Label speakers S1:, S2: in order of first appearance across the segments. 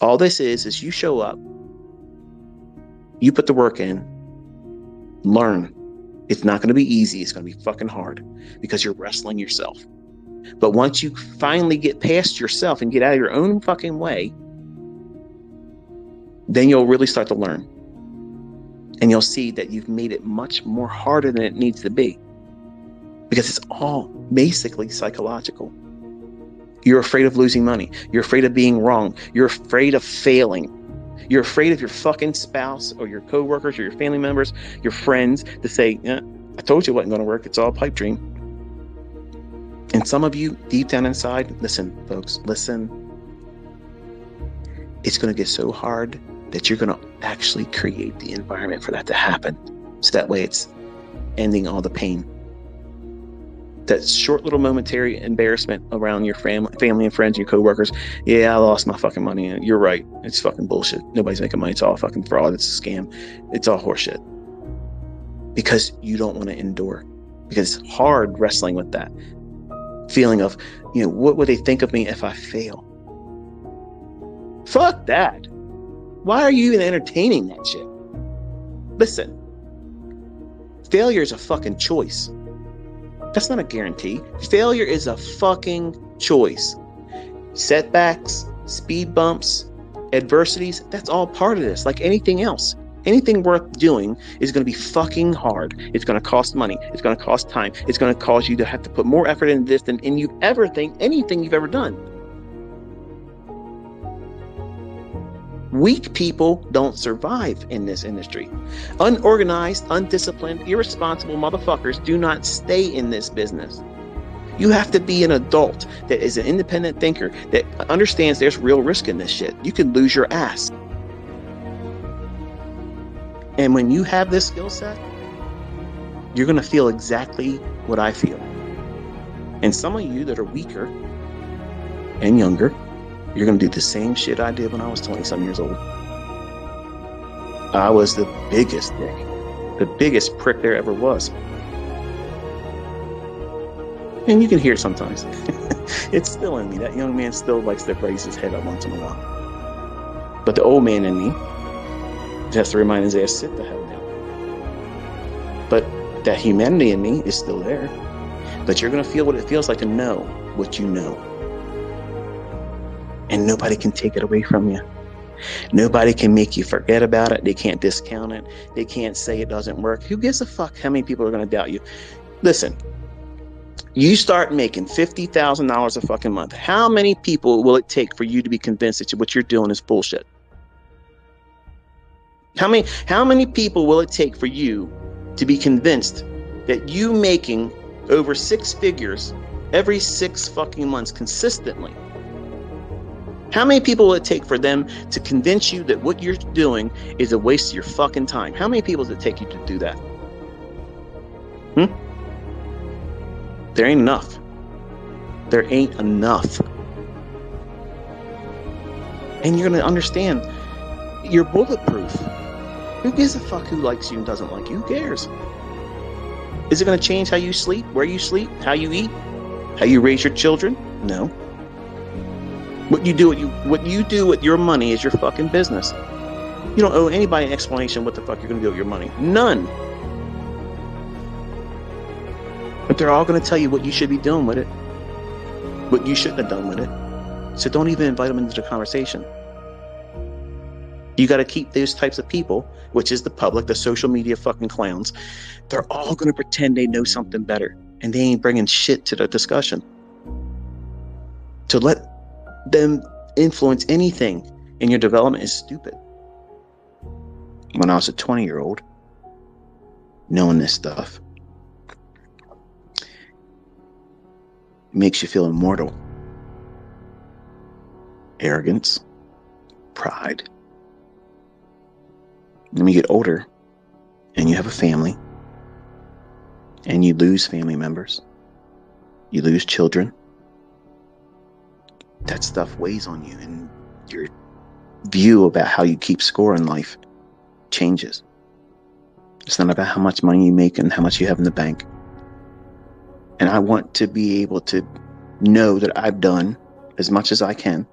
S1: All this is you show up, you put the work in, learn. It's not going to be easy. It's going to be fucking hard because you're wrestling yourself. But once you finally get past yourself and get out of your own fucking way, then you'll really start to learn. And you'll see that you've made it much more harder than it needs to be. Because it's all basically psychological. You're afraid of losing money. You're afraid of being wrong. You're afraid of failing. You're afraid of your fucking spouse or your coworkers or your family members, your friends to say, I told you it wasn't going to work. It's all a pipe dream. And some of you deep down inside, listen, folks, listen. It's going to get so hard that you're going to actually create the environment for that to happen. So that way it's ending all the pain. That short little momentary embarrassment around your family and friends, your coworkers. Yeah, I lost my fucking money. And you're right. It's fucking bullshit. Nobody's making money. It's all fucking fraud. It's a scam. It's all horseshit. Because you don't want to endure. Because it's hard wrestling with that feeling of, what would they think of me if I fail? Fuck that. Why are you even entertaining that shit? Listen, failure is a fucking choice. That's not a guarantee. Failure is a fucking choice. Setbacks, speed bumps, adversities, that's all part of this. Like anything else. Anything worth doing is going to be fucking hard. It's going to cost money. It's going to cost time. It's going to cause you to have to put more effort into this than anything you've ever done. Weak people don't survive in this industry. Unorganized, undisciplined, irresponsible motherfuckers do not stay in this business. You have to be an adult that is an independent thinker that understands there's real risk in this shit. You can lose your ass. And when you have this skill set, you're going to feel exactly what I feel. And some of you that are weaker and younger, you're going to do the same shit I did when I was 20-some years old. I was the biggest dick. The biggest prick there ever was. And you can hear it sometimes. It's still in me. That young man still likes to raise his head up once in a while. But the old man in me has to remind his ass, sit the hell down. But that humanity in me is still there. But you're going to feel what it feels like to know what you know. And nobody can take it away from you. Nobody can make you forget about it. They can't discount it. They can't say it doesn't work. Who gives a fuck how many people are going to doubt you? Listen, you start making $50,000 a fucking month. How many people will it take for you to be convinced that what you're doing is bullshit? How many people will it take for you to be convinced that you making over 6 figures every 6 fucking months consistently? How many people will it take for them to convince you that what you're doing is a waste of your fucking time? How many people does it take you to do that? There ain't enough. There ain't enough. And you're going to understand you're bulletproof. Who gives a fuck who likes you and doesn't like you? Who cares? Is it going to change how you sleep, where you sleep, how you eat, how you raise your children? No. What you do with your money is your fucking business. You don't owe anybody an explanation what the fuck you're going to do with your money. None. But they're all going to tell you what you should be doing with it, what you shouldn't have done with it. So don't even invite them into the conversation. You got to keep those types of people, which is the public, the social media fucking clowns. They're all going to pretend they know something better, and they ain't bringing shit to the discussion. To let them influence anything in your development is stupid. When I was a 20-year-old, knowing this stuff, it makes you feel immortal. Arrogance, pride. Then you get older and you have a family and you lose family members. You lose children. That stuff weighs on you, and your view about how you keep score in life changes. It's not about how much money you make and how much you have in the bank. And I want to be able to know that I've done as much as I can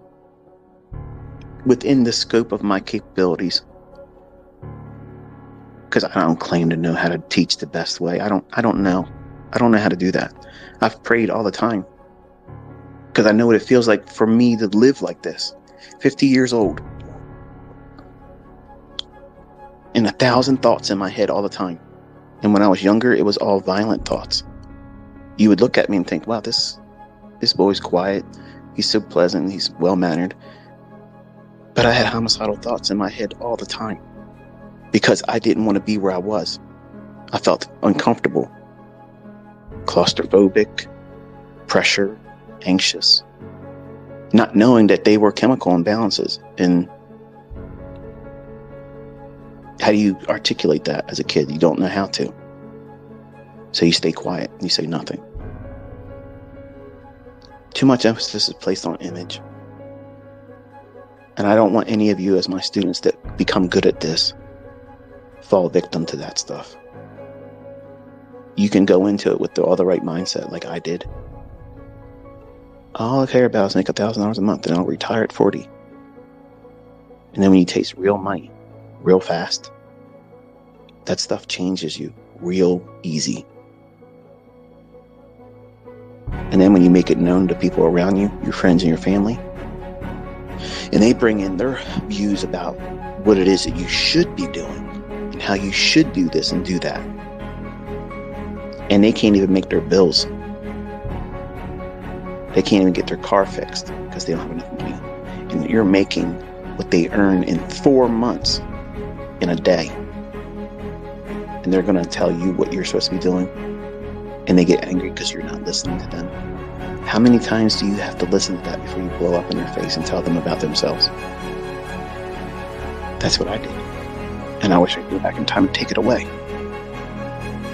S1: within the scope of my capabilities. Because I don't claim to know how to teach the best way. I don't know. I don't know how to do that. I've prayed all the time. Because I know what it feels like for me to live like this. 50 years old. And 1,000 thoughts in my head all the time. And when I was younger, it was all violent thoughts. You would look at me and think, wow, this boy's quiet. He's so pleasant. He's well-mannered. But I had homicidal thoughts in my head all the time. Because I didn't want to be where I was. I felt uncomfortable. Claustrophobic. Pressure. Anxious. Not knowing that they were chemical imbalances. And how do you articulate that as a kid? You don't know how to. So you stay quiet. You say nothing. Too much emphasis is placed on image. And I don't want any of you as my students that become good at this fall victim to that stuff. You can go into it with all the right mindset like I did. All I care about is make $1,000 a month and I'll retire at 40. And then when you taste real money, real fast, that stuff changes you real easy. And then when you make it known to people around you, your friends and your family, and they bring in their views about what it is that you should be doing and how you should do this and do that. And they can't even make their bills. They can't even get their car fixed because they don't have enough money. And you're making what they earn in 4 months in a day. And they're going to tell you what you're supposed to be doing. And they get angry because you're not listening to them. How many times do you have to listen to that before you blow up in their face and tell them about themselves? That's what I did. And I wish I could go back in time and take it away.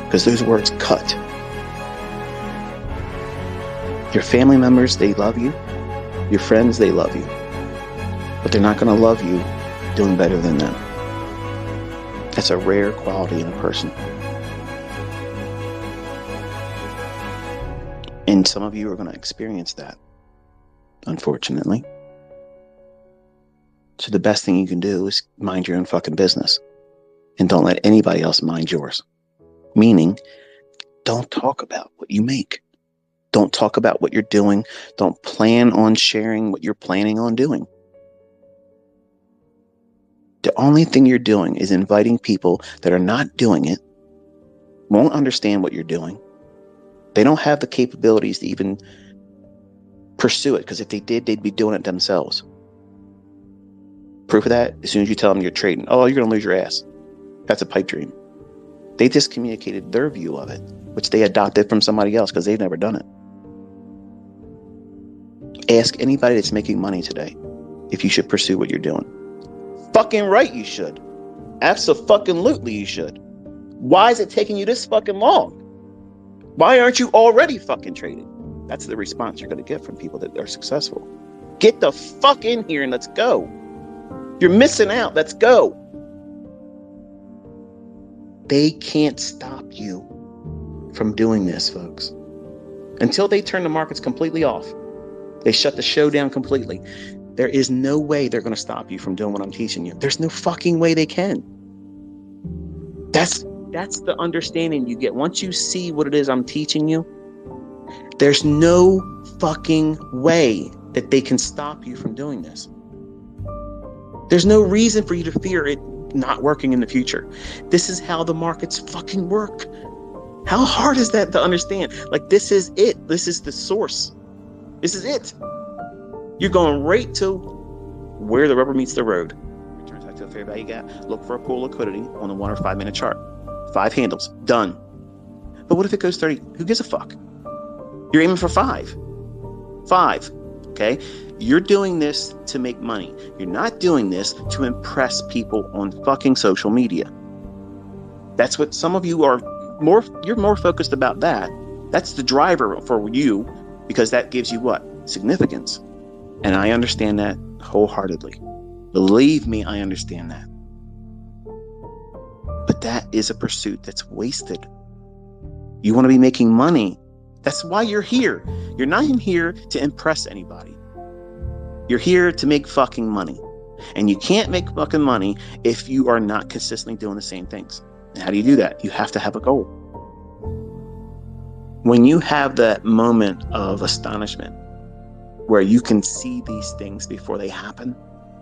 S1: Because those words cut. Your family members, they love you. Your friends, they love you. But they're not going to love you doing better than them. That's a rare quality in a person. And some of you are going to experience that, unfortunately. So the best thing you can do is mind your own fucking business. And don't let anybody else mind yours. Meaning, don't talk about what you make. Don't talk about what you're doing. Don't plan on sharing what you're planning on doing. The only thing you're doing is inviting people that are not doing it, won't understand what you're doing. They don't have the capabilities to even pursue it, because if they did, they'd be doing it themselves. Proof of that, as soon as you tell them you're trading, oh, you're going to lose your ass. That's a pipe dream. They just communicated their view of it, which they adopted from somebody else because they've never done it. Ask anybody that's making money today if you should pursue what you're doing. Fucking right you should. Abso-fucking-lutely you should. Why is it taking you this fucking long? Why aren't you already fucking trading? That's the response you're going to get from people that are successful. Get the fuck in here and let's go. You're missing out. Let's go. They can't stop you from doing this, folks. Until they turn the markets completely off. They shut the show down completely. There is no way they're going to stop you from doing what I'm teaching you. There's no fucking way they can. That's the understanding you get. Once you see what it is I'm teaching you, there's no fucking way that they can stop you from doing this. There's no reason for you to fear it not working in the future. This is how the markets fucking work. How hard is that to understand? Like, this is it. This is the source. This is it. You're going right to where the rubber meets the road. Returns back to the fair value gap. Look for a pool liquidity on the 1 or 5 minute chart. 5 handles. Done. But what if it goes 30? Who gives a fuck? You're aiming for 5. 5. Okay? You're doing this to make money. You're not doing this to impress people on fucking social media. That's what some of you are more, you're more focused about that. That's the driver for you, because that gives you what? Significance. And I understand that wholeheartedly. Believe me, I understand that. But that is a pursuit that's wasted. You want to be making money. That's why you're here. You're not in here to impress anybody. You're here to make fucking money. And you can't make fucking money if you are not consistently doing the same things. And how do you do that? You have to have a goal. When you have that moment of astonishment where you can see these things before they happen,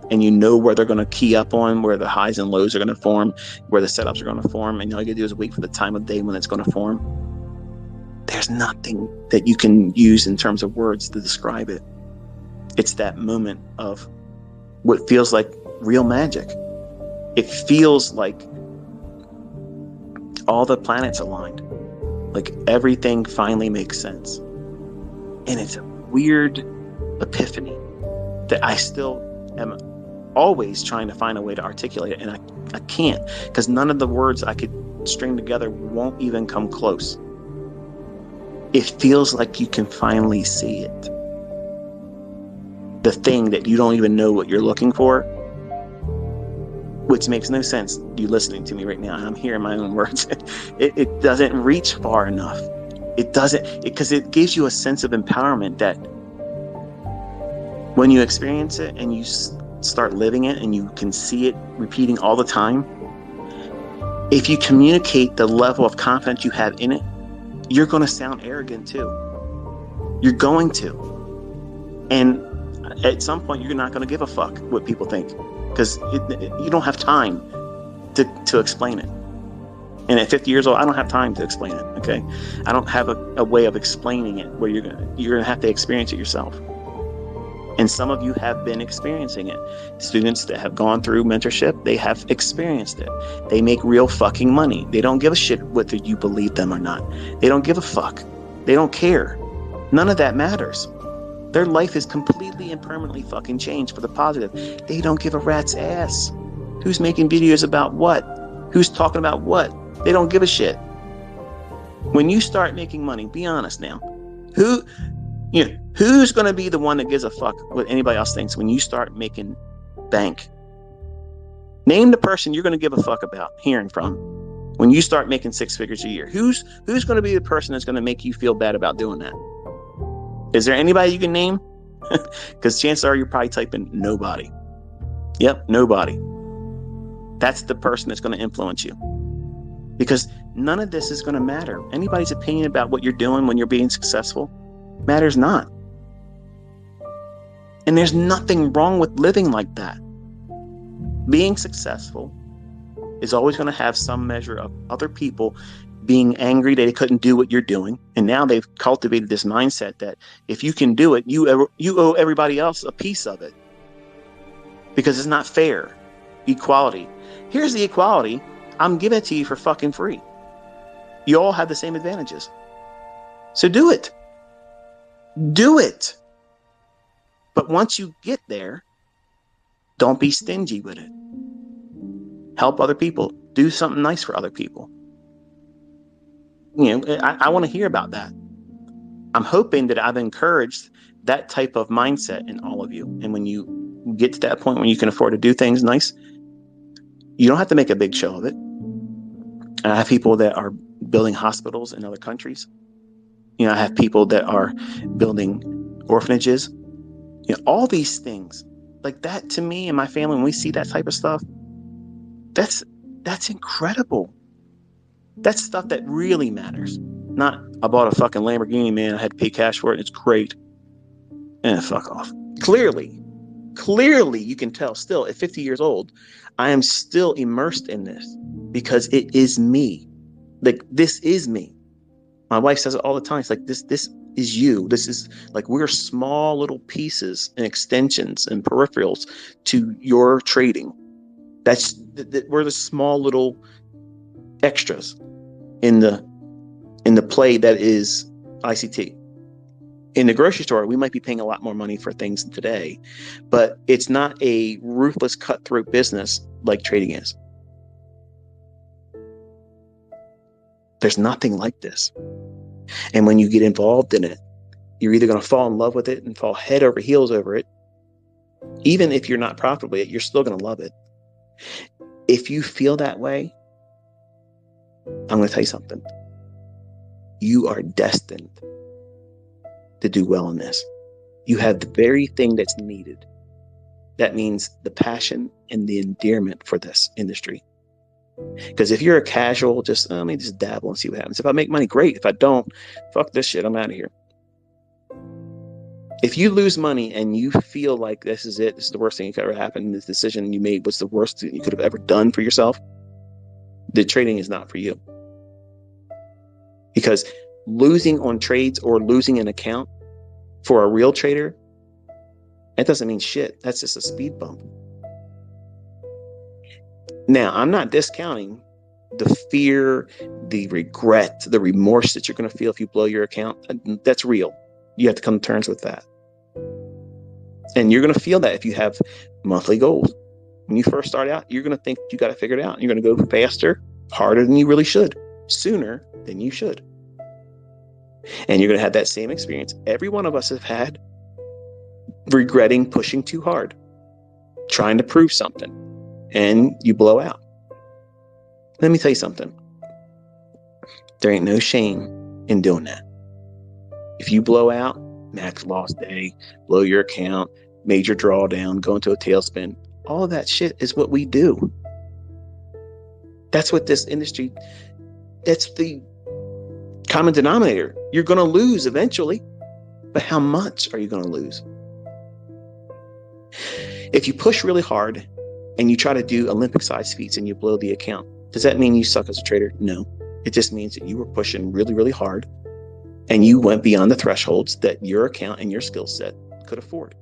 S1: and you know where they're going to key up on, where the highs and lows are going to form, where the setups are going to form, and all you got to do is wait for the time of day when it's going to form. There's nothing that you can use in terms of words to describe it. It's that moment of what feels like real magic. It feels like all the planets aligned, like everything finally makes sense. And it's a weird epiphany that I still am always trying to find a way to articulate it, and I can't, because none of the words I could string together won't even come close. It feels like you can finally see it. The thing that you don't even know what you're looking for, which makes no sense. You listening to me right now, I'm hearing my own words. It doesn't reach far enough. It doesn't, because it gives you a sense of empowerment that when you experience it and you start living it and you can see it repeating all the time, if you communicate the level of confidence you have in it, you're going to sound arrogant too. You're going to. And at some point, you're not going to give a fuck what people think, because you don't have time to explain it. And at 50 years old, I don't have time to explain it. Okay, I don't have a way of explaining it where you're gonna have to experience it yourself. And some of you have been experiencing it. Students that have gone through mentorship, they have experienced it. They make real fucking money. They don't give a shit whether you believe them or not. They don't give a fuck. They don't care. None of that matters. Their life is completely and permanently fucking changed for the positive. They don't give a rat's ass. Who's making videos about what? Who's talking about what? They don't give a shit. When you start making money, be honest now. Who's going to be the one that gives a fuck what anybody else thinks when you start making bank? Name the person you're going to give a fuck about hearing from when you start making 6 figures a year. Who's going to be the person that's going to make you feel bad about doing that? Is there anybody you can name? Because chances are you're probably typing nobody. Yep, nobody. That's the person that's going to influence you. Because none of this is going to matter. Anybody's opinion about what you're doing when you're being successful matters not. And there's nothing wrong with living like that. Being successful is always going to have some measure of other people being angry that they couldn't do what you're doing. And now they've cultivated this mindset that if you can do it, you owe everybody else a piece of it. Because it's not fair. Equality. Here's the equality. I'm giving it to you for fucking free. You all have the same advantages. So do it. Do it. But once you get there, don't be stingy with it. Help other people. Do something nice for other people. I want to hear about that. I'm hoping that I've encouraged that type of mindset in all of you. And when you get to that point when you can afford to do things nice, you don't have to make a big show of it. I have people that are building hospitals in other countries. I have people that are building orphanages. All these things like that, to me and my family, when we see that type of stuff, that's incredible. That's stuff that really matters. Not, I bought a fucking Lamborghini, man, I had to pay cash for it, it's great. Fuck off. Clearly, you can tell still at 50 years old, I am still immersed in this because it is me. Like, this is me. My wife says it all the time. It's like, this is you. This is like, we're small little pieces and extensions and peripherals to your trading. We're the small little extras in the play that is ICT. In the grocery store, we might be paying a lot more money for things today, but it's not a ruthless cutthroat business like trading is. There's nothing like this. And when you get involved in it, you're either going to fall in love with it and fall head over heels over it. Even if you're not profitable yet, you're still going to love it. If you feel that way, I'm going to tell you something. You are destined to do well in this. You have the very thing that's needed That means the passion and the endearment for this industry. Because if you're a casual, just let me just dabble and see what happens. If I make money, great. If I don't, fuck this shit, I'm out of here. If you lose money and you feel like this is it, this is the worst thing that could ever happen, this decision you made was the worst thing you could have ever done for yourself, the trading is not for you. Because losing on trades or losing an account for a real trader, that doesn't mean shit. That's just a speed bump. Now, I'm not discounting the fear, the regret, the remorse that you're going to feel if you blow your account. That's real. You have to come to terms with that. And you're going to feel that if you have monthly goals. When you first start out, you're going to think you got to figure it out. You're going to go faster, harder than you really should, sooner than you should. And you're going to have that same experience every one of us have had, regretting pushing too hard, trying to prove something, and you blow out. Let me tell you something. There ain't no shame in doing that. If you blow out, max loss day, blow your account, major drawdown, go into a tailspin, all of that shit is what we do. That's what this industry, that's the common denominator. You're going to lose eventually, but how much are you going to lose? If you push really hard and you try to do Olympic-sized feats and you blow the account, does that mean you suck as a trader? No. It just means that you were pushing really, really hard and you went beyond the thresholds that your account and your skill set could afford.